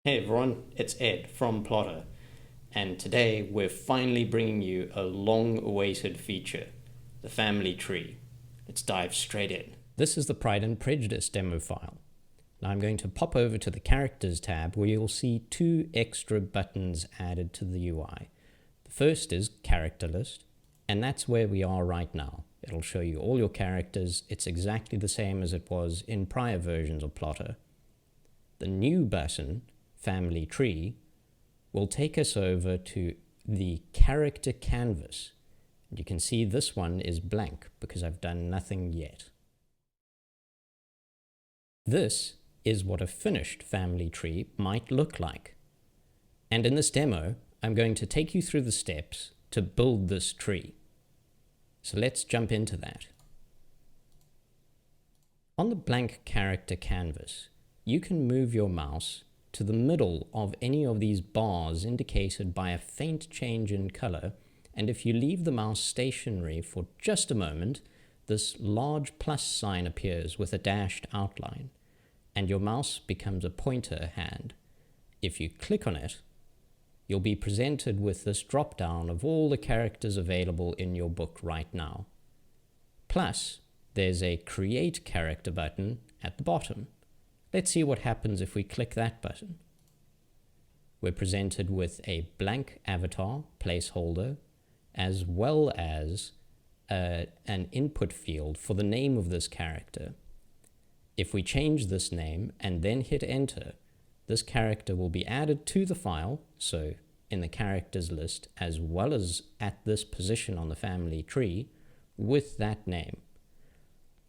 Hey everyone, it's Ed from Plottr, and today we're finally bringing you a long-awaited feature, the family tree. Let's dive straight in. This is the Pride and Prejudice demo file. Now I'm going to pop over to the Characters tab where you'll see two extra buttons added to the UI. The first is Character List, and that's where we are right now. It'll show you all your characters. It's exactly the same as it was in prior versions of Plottr. The new button, Family Tree, will take us over to the character canvas. And you can see this one is blank because I've done nothing yet. This is what a finished family tree might look like. And in this demo, I'm going to take you through the steps to build this tree. So let's jump into that. On the blank character canvas, you can move your mouse to the middle of any of these bars indicated by a faint change in color, and if you leave the mouse stationary for just a moment, this large plus sign appears with a dashed outline, and your mouse becomes a pointer hand. If you click on it, you'll be presented with this drop-down of all the characters available in your book right now. Plus, there's a Create Character button at the bottom. Let's see what happens if we click that button. We're presented with a blank avatar placeholder, as well as an input field for the name of this character. If we change this name and then hit enter, this character will be added to the file, so in the characters list, as well as at this position on the family tree, with that name.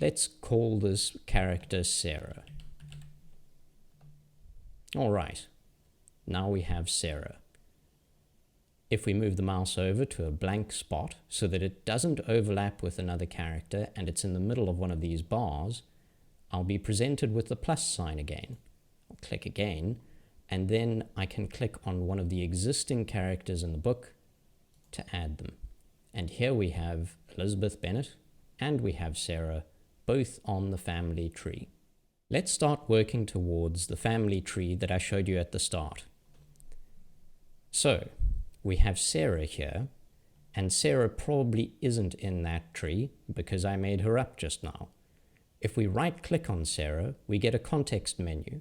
Let's call this character Sarah. All right, now we have Sarah. If we move the mouse over to a blank spot so that it doesn't overlap with another character and it's in the middle of one of these bars, I'll be presented with the plus sign again. I'll click again, and then I can click on one of the existing characters in the book to add them. And here we have Elizabeth Bennet and we have Sarah, both on the family tree. Let's start working towards the family tree that I showed you at the start. So, we have Sarah here, and Sarah probably isn't in that tree because I made her up just now. If we right-click on Sarah, we get a context menu.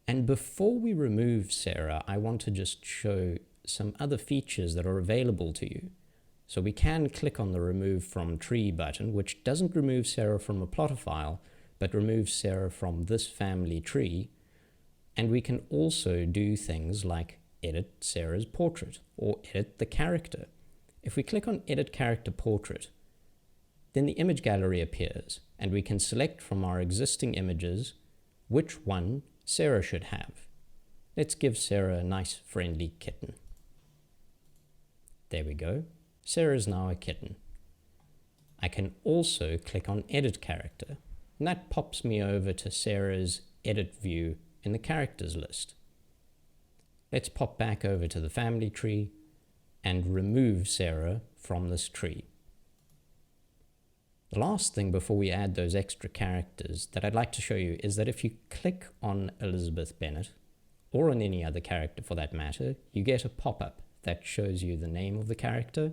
And before we remove Sarah, I want to just show some other features that are available to you. So we can click on the Remove From Tree button, which doesn't remove Sarah from a Plottr file, but removes Sarah from this family tree, and we can also do things like edit Sarah's portrait or edit the character. If we click on Edit Character Portrait, then the image gallery appears, and we can select from our existing images which one Sarah should have. Let's give Sarah a nice friendly kitten. There we go. Sarah is now a kitten. I can also click on Edit Character, and that pops me over to Sarah's edit view in the characters list. Let's pop back over to the family tree and remove Sarah from this tree. The last thing before we add those extra characters that I'd like to show you is that if you click on Elizabeth Bennet, or on any other character for that matter, you get a pop-up that shows you the name of the character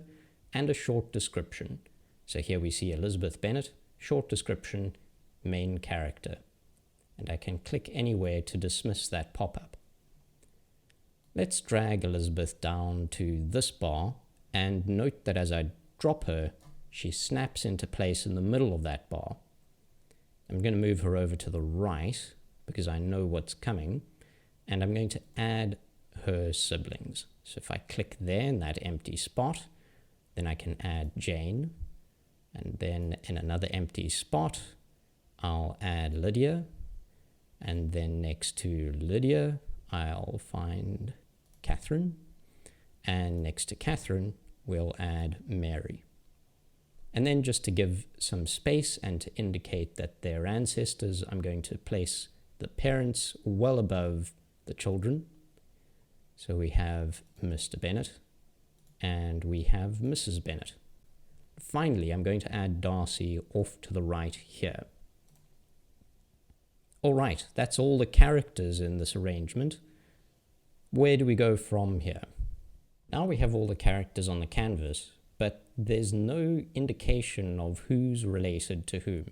and a short description. So here we see Elizabeth Bennet, short description, main character, and I can click anywhere to dismiss that pop-up. Let's drag Elizabeth down to this bar, and note that as I drop her, she snaps into place in the middle of that bar. I'm going to move her over to the right because I know what's coming, and I'm going to add her siblings. So if I click there in that empty spot, then I can add Jane, and then in another empty spot, I'll add Lydia, and then next to Lydia, I'll find Catherine, and next to Catherine, we'll add Mary. And then just to give some space and to indicate that they're ancestors, I'm going to place the parents well above the children. So we have Mr. Bennet, and we have Mrs. Bennet. Finally, I'm going to add Darcy off to the right here. All right, that's all the characters in this arrangement. Where do we go from here? Now we have all the characters on the canvas, but there's no indication of who's related to whom.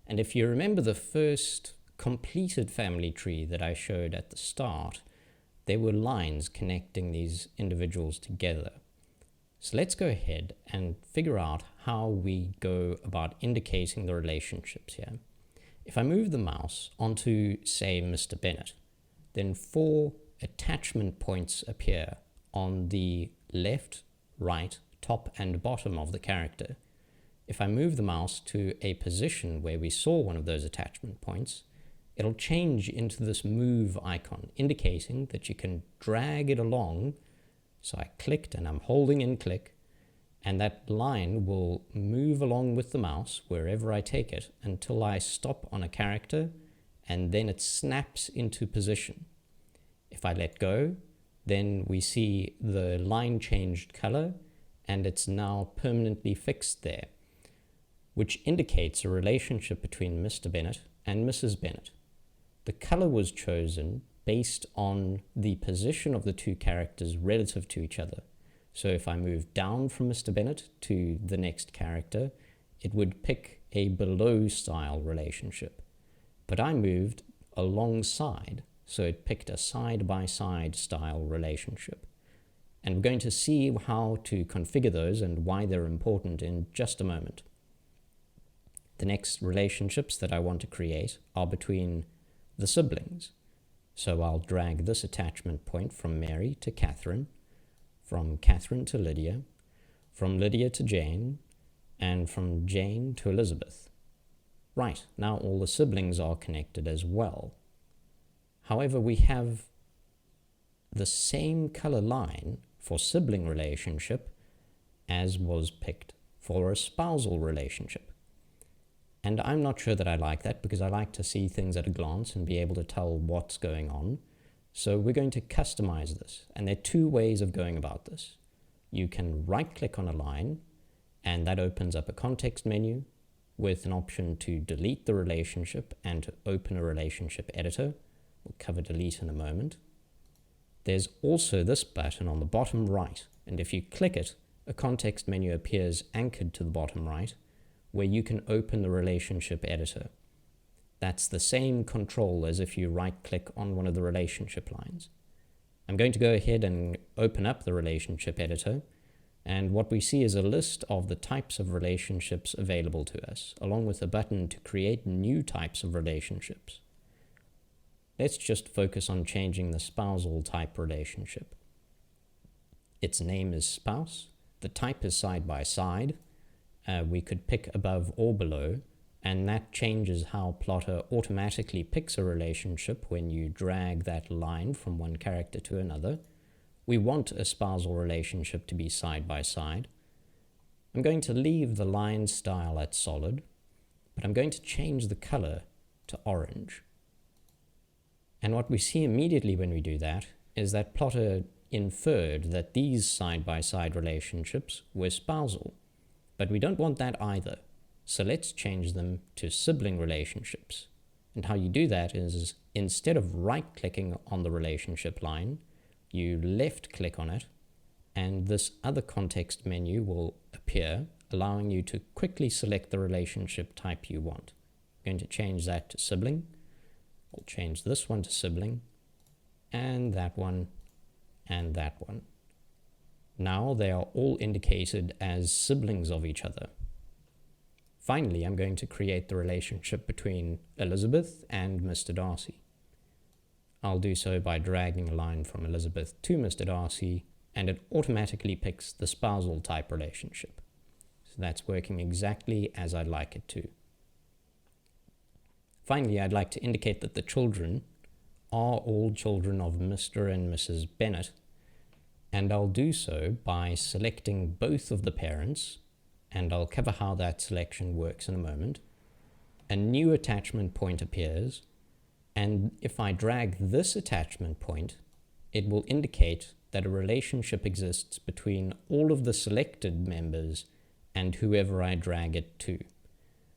And if you remember the first completed family tree that I showed at the start, there were lines connecting these individuals together. So let's go ahead and figure out how we go about indicating the relationships here. If I move the mouse onto, say, Mr. Bennett, then 4 attachment points appear on the left, right, top and bottom of the character. If I move the mouse to a position where we saw one of those attachment points, it'll change into this move icon, indicating that you can drag it along. So I clicked and I'm holding in click, and that line will move along with the mouse wherever I take it until I stop on a character, and then it snaps into position. If I let go, then we see the line changed color and it's now permanently fixed there, which indicates a relationship between Mr. Bennett and Mrs. Bennett. The color was chosen based on the position of the 2 characters relative to each other. So if I move down from Mr. Bennett to the next character, it would pick a below style relationship. But I moved alongside, so it picked a side-by-side style relationship. And we're going to see how to configure those and why they're important in just a moment. The next relationships that I want to create are between the siblings. So I'll drag this attachment point from Mary to Catherine, from Catherine to Lydia, from Lydia to Jane, and from Jane to Elizabeth. Right, now all the siblings are connected as well. However, we have the same color line for sibling relationship as was picked for a spousal relationship. And I'm not sure that I like that, because I like to see things at a glance and be able to tell what's going on. So we're going to customize this. And there are 2 ways of going about this. You can right-click on a line, and that opens up a context menu with an option to delete the relationship and to open a relationship editor. We'll cover delete in a moment. There's also this button on the bottom right, and if you click it, a context menu appears anchored to the bottom right, where you can open the relationship editor. That's the same control as if you right-click on one of the relationship lines. I'm going to go ahead and open up the relationship editor, and what we see is a list of the types of relationships available to us, along with a button to create new types of relationships. Let's just focus on changing the spousal type relationship. Its name is spouse, the type is side by side. We could pick above or below, and that changes how Plottr automatically picks a relationship when you drag that line from one character to another. We want a spousal relationship to be side by side. I'm going to leave the line style at solid, but I'm going to change the color to orange. And what we see immediately when we do that is that Plottr inferred that these side-by-side relationships were spousal. But we don't want that either. So let's change them to sibling relationships. And how you do that is, instead of right-clicking on the relationship line, you left-click on it, and this other context menu will appear, allowing you to quickly select the relationship type you want. I'm going to change that to sibling. We'll change this one to sibling, and that one, and that one. Now they are all indicated as siblings of each other. Finally, I'm going to create the relationship between Elizabeth and Mr. Darcy. I'll do so by dragging a line from Elizabeth to Mr. Darcy, and it automatically picks the spousal type relationship. So that's working exactly as I'd like it to. Finally, I'd like to indicate that the children are all children of Mr. and Mrs. Bennett, and I'll do so by selecting both of the parents, and I'll cover how that selection works in a moment. A new attachment point appears, and if I drag this attachment point, it will indicate that a relationship exists between all of the selected members and whoever I drag it to.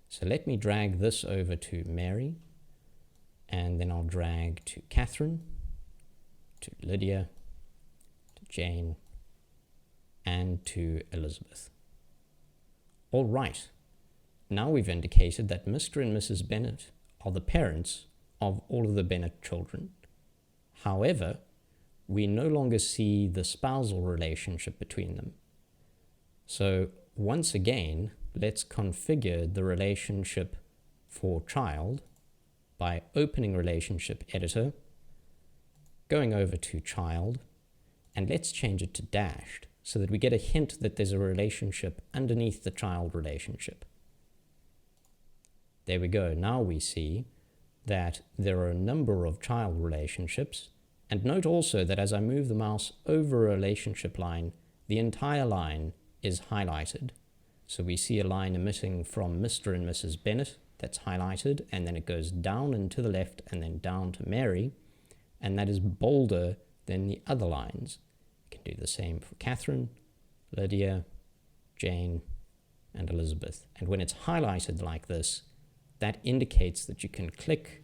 So let me drag this over to Mary, and then I'll drag to Catherine, to Lydia, to Jane, and to Elizabeth. All right, now we've indicated that Mr. and Mrs. Bennet are the parents of all of the Bennet children. However, we no longer see the spousal relationship between them. So once again, let's configure the relationship for child by opening Relationship Editor, going over to child, and let's change it to dashed so that we get a hint that there's a relationship underneath the child relationship. There we go. Now we see that there are a number of child relationships. And note also that as I move the mouse over a relationship line, the entire line is highlighted. So we see a line emitting from Mr. and Mrs. Bennet that's highlighted, and then it goes down and to the left and then down to Mary, and that is bolder than the other lines. You can do the same for Catherine, Lydia, Jane, and Elizabeth. And when it's highlighted like this, that indicates that you can click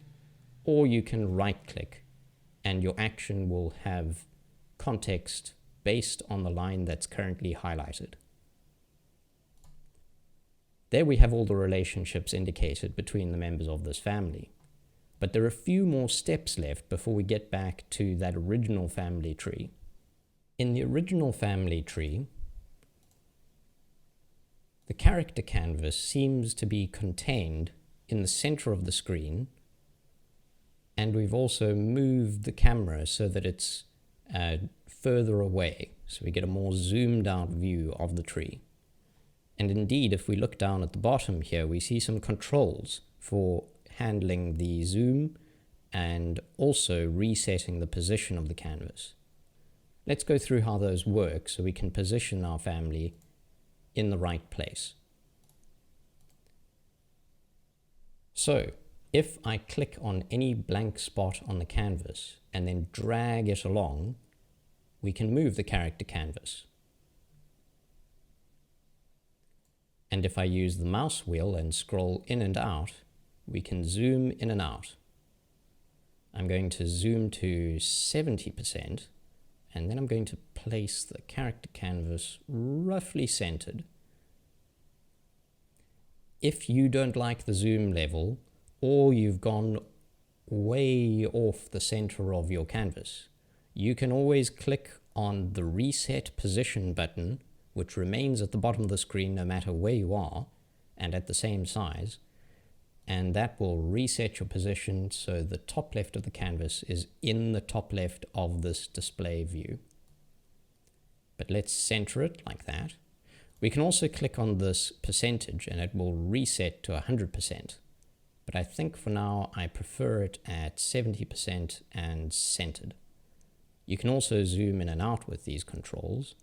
or you can right-click, and your action will have context based on the line that's currently highlighted. There we have all the relationships indicated between the members of this family. But there are a few more steps left before we get back to that original family tree. In the original family tree, the character canvas seems to be contained in the center of the screen, and we've also moved the camera so that it's further away, so we get a more zoomed out view of the tree. And indeed, if we look down at the bottom here, we see some controls for handling the zoom and also resetting the position of the canvas. Let's go through how those work so we can position our family in the right place. So, if I click on any blank spot on the canvas and then drag it along, we can move the character canvas. And if I use the mouse wheel and scroll in and out, we can zoom in and out. I'm going to zoom to 70%, and then I'm going to place the character canvas roughly centered. If you don't like the zoom level, or you've gone way off the center of your canvas, you can always click on the Reset Position button, which remains at the bottom of the screen no matter where you are, and at the same size, and that will reset your position so the top left of the canvas is in the top left of this display view. But let's center it like that. We can also click on this percentage and it will reset to 100%. But I think for now I prefer it at 70% and centered. You can also zoom in and out with these controls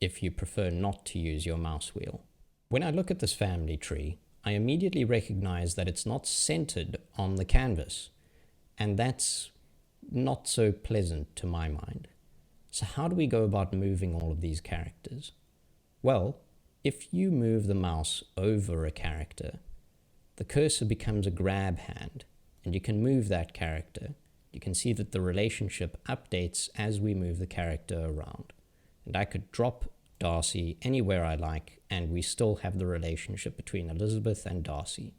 if you prefer not to use your mouse wheel. When I look at this family tree, I immediately recognize that it's not centered on the canvas, and that's not so pleasant to my mind. So how do we go about moving all of these characters? Well, if you move the mouse over a character, the cursor becomes a grab hand, and you can move that character. You can see that the relationship updates as we move the character around. And I could drop Darcy anywhere I like, and we still have the relationship between Elizabeth and Darcy.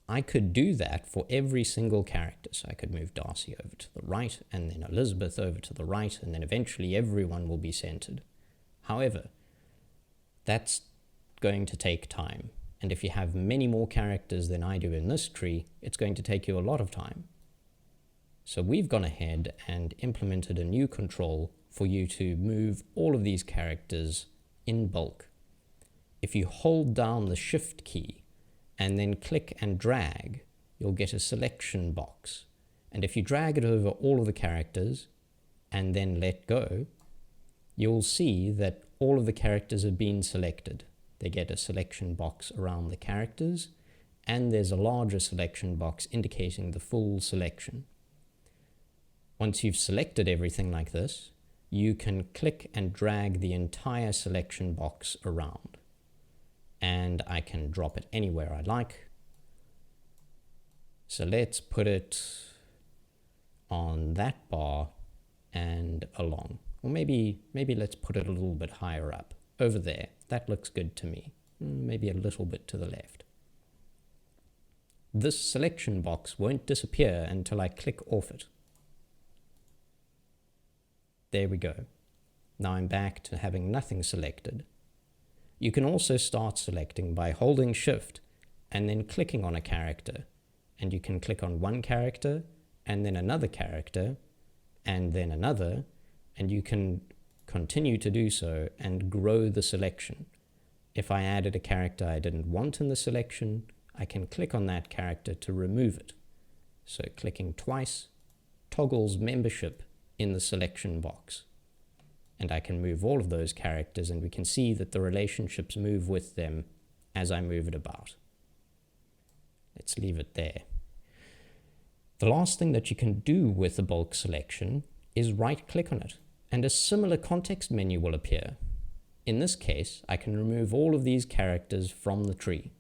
I could do that for every single character. So I could move Darcy over to the right, and then Elizabeth over to the right, and then eventually everyone will be centered. However, that's going to take time. And if you have many more characters than I do in this tree, it's going to take you a lot of time. So we've gone ahead and implemented a new control for you to move all of these characters in bulk. If you hold down the Shift key and then click and drag, you'll get a selection box. And if you drag it over all of the characters and then let go, you'll see that all of the characters have been selected. They get a selection box around the characters, and there's a larger selection box indicating the full selection. Once you've selected everything like this, you can click and drag the entire selection box around. And I can drop it anywhere I like. So let's put it on that bar and along. Or maybe let's put it a little bit higher up. Over there. That looks good to me. Maybe a little bit to the left. This selection box won't disappear until I click off it. There we go. Now I'm back to having nothing selected. You can also start selecting by holding Shift and then clicking on a character. And you can click on one character and then another character and then another, and you can continue to do so and grow the selection. If I added a character I didn't want in the selection, I can click on that character to remove it. So clicking twice toggles membership in the selection box. And I can move all of those characters, and we can see that the relationships move with them as I move it about. Let's leave it there. The last thing that you can do with the bulk selection is right-click on it, and a similar context menu will appear. In this case, I can remove all of these characters from the tree.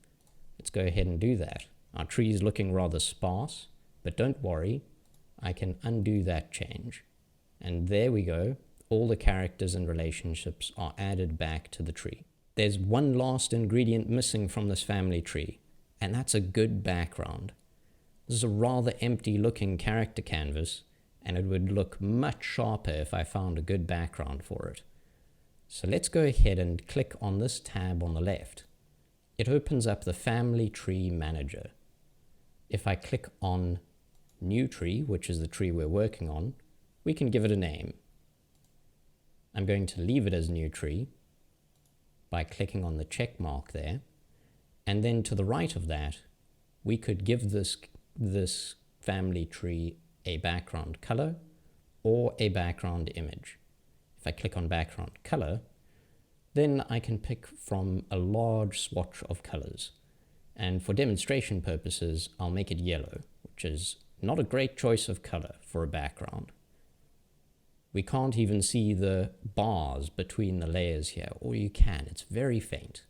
Let's go ahead and do that. Our tree is looking rather sparse, but don't worry, I can undo that change. And there we go. All the characters and relationships are added back to the tree. There's one last ingredient missing from this family tree, and that's a good background. This is a rather empty looking character canvas, and it would look much sharper if I found a good background for it. So let's go ahead and click on this tab on the left. It opens up the Family Tree Manager. If I click on New Tree, which is the tree we're working on, we can give it a name. I'm going to leave it as New Tree by clicking on the check mark there. And then to the right of that, we could give this family tree a background color or a background image. If I click on background color, then I can pick from a large swatch of colors. And for demonstration purposes, I'll make it yellow, which is not a great choice of color for a background. We can't even see the bars between the layers here, or you can, it's very faint.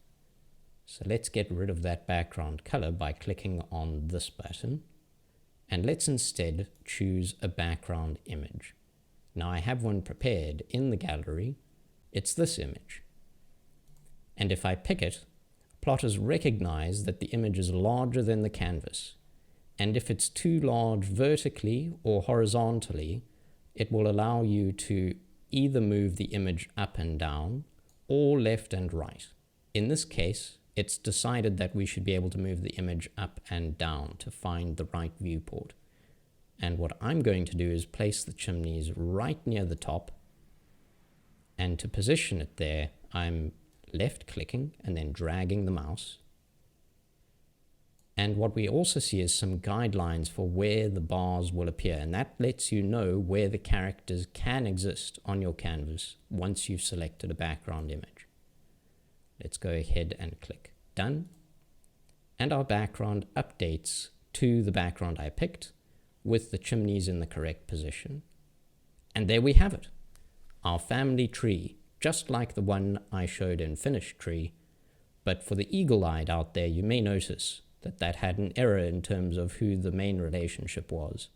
So let's get rid of that background color by clicking on this button. And let's instead choose a background image. Now I have one prepared in the gallery. It's this image. And if I pick it, Plottr's recognize that the image is larger than the canvas. And if it's too large vertically or horizontally, it will allow you to either move the image up and down or left and right. In this case, it's decided that we should be able to move the image up and down to find the right viewport. And what I'm going to do is place the chimneys right near the top. And to position it there, I'm left clicking and then dragging the mouse. And what we also see is some guidelines for where the bars will appear. And that lets you know where the characters can exist on your canvas once you've selected a background image. Let's go ahead and click Done. And our background updates to the background I picked with the chimneys in the correct position. And there we have it. Our family tree, just like the one I showed in Finished Tree. But for the eagle-eyed out there, you may notice that had an error in terms of who the main relationship was.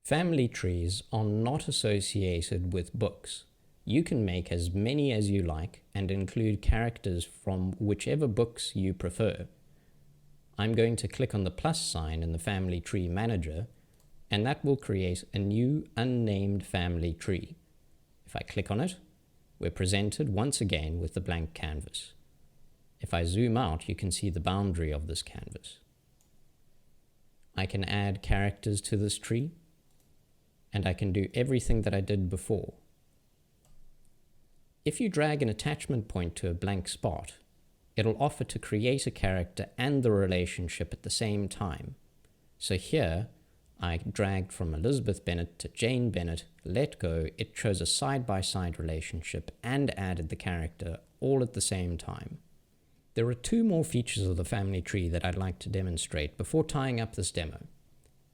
Family trees are not associated with books. You can make as many as you like and include characters from whichever books you prefer. I'm going to click on the plus sign in the Family Tree Manager, and that will create a new unnamed family tree. If I click on it, we're presented once again with the blank canvas. If I zoom out, you can see the boundary of this canvas. I can add characters to this tree, and I can do everything that I did before. If you drag an attachment point to a blank spot, it'll offer to create a character and the relationship at the same time. So here, I dragged from Elizabeth Bennet to Jane Bennet, let go, it chose a side-by-side relationship and added the character all at the same time. There are two more features of the family tree that I'd like to demonstrate before tying up this demo.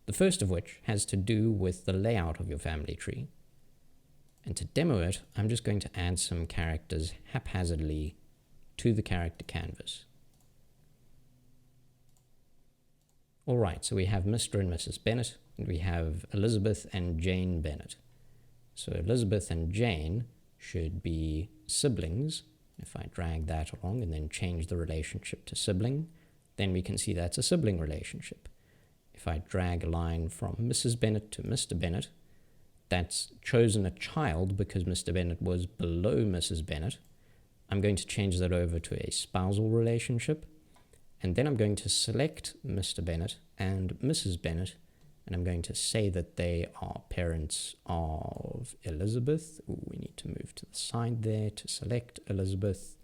The first of which has to do with the layout of your family tree. And to demo it, I'm just going to add some characters haphazardly to the character canvas. All right, so we have Mr. and Mrs. Bennett, and we have Elizabeth and Jane Bennett. So Elizabeth and Jane should be siblings. If I drag that along and then change the relationship to sibling, then we can see that's a sibling relationship. If I drag a line from Mrs. Bennett to Mr. Bennett, that's chosen a child because Mr. Bennett was below Mrs. Bennett. I'm going to change that over to a spousal relationship, and then I'm going to select Mr. Bennett and Mrs. Bennett, and I'm going to say that they are parents of Elizabeth. Ooh, we need to move to the side there to select Elizabeth.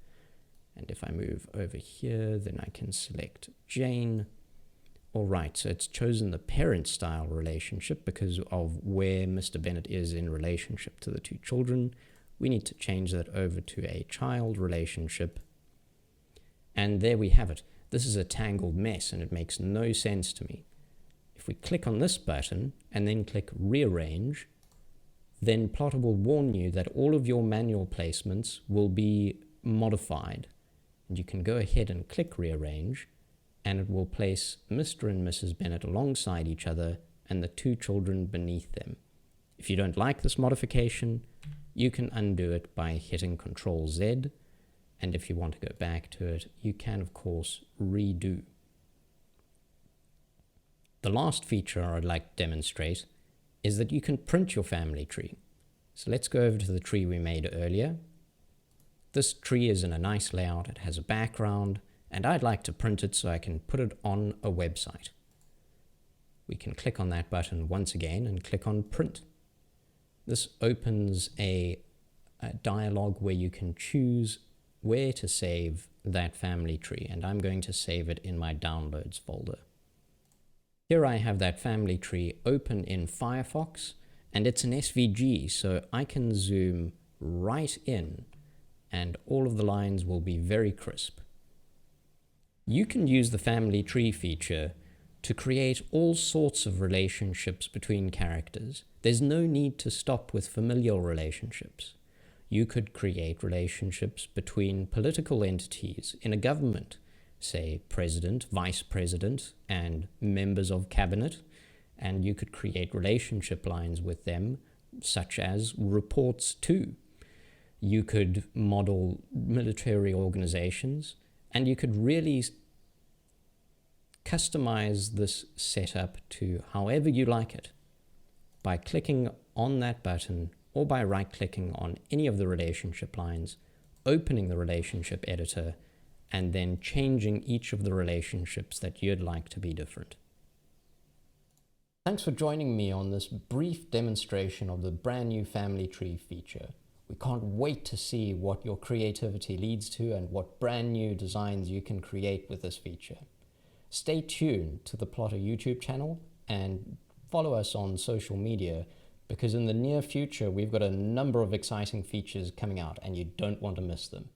And if I move over here, then I can select Jane. All right, so it's chosen the parent-style relationship because of where Mr. Bennett is in relationship to the two children. We need to change that over to a child relationship. And there we have it. This is a tangled mess, and it makes no sense to me. If we click on this button and then click Rearrange, then Plottr will warn you that all of your manual placements will be modified. And you can go ahead and click Rearrange, and it will place Mr. and Mrs. Bennett alongside each other and the two children beneath them. If you don't like this modification, you can undo it by hitting Ctrl-Z, and if you want to go back to it, you can, of course, redo. The last feature I'd like to demonstrate is that you can print your family tree. So let's go over to the tree we made earlier. This tree is in a nice layout, it has a background, and I'd like to print it so I can put it on a website. We can click on that button once again and click on Print. This opens a dialog where you can choose where to save that family tree, and I'm going to save it in my Downloads folder. Here I have that family tree open in Firefox, and it's an SVG, so I can zoom right in, and all of the lines will be very crisp. You can use the family tree feature to create all sorts of relationships between characters. There's no need to stop with familial relationships. You could create relationships between political entities in a government, say president, vice president, and members of cabinet, and you could create relationship lines with them, such as reports to. You could model military organizations, and you could really customize this setup to however you like it by clicking on that button or by right-clicking on any of the relationship lines, opening the relationship editor, and then changing each of the relationships that you'd like to be different. Thanks for joining me on this brief demonstration of the brand new family tree feature. We can't wait to see what your creativity leads to and what brand new designs you can create with this feature. Stay tuned to the Plottr YouTube channel and follow us on social media, because in the near future we've got a number of exciting features coming out and you don't want to miss them.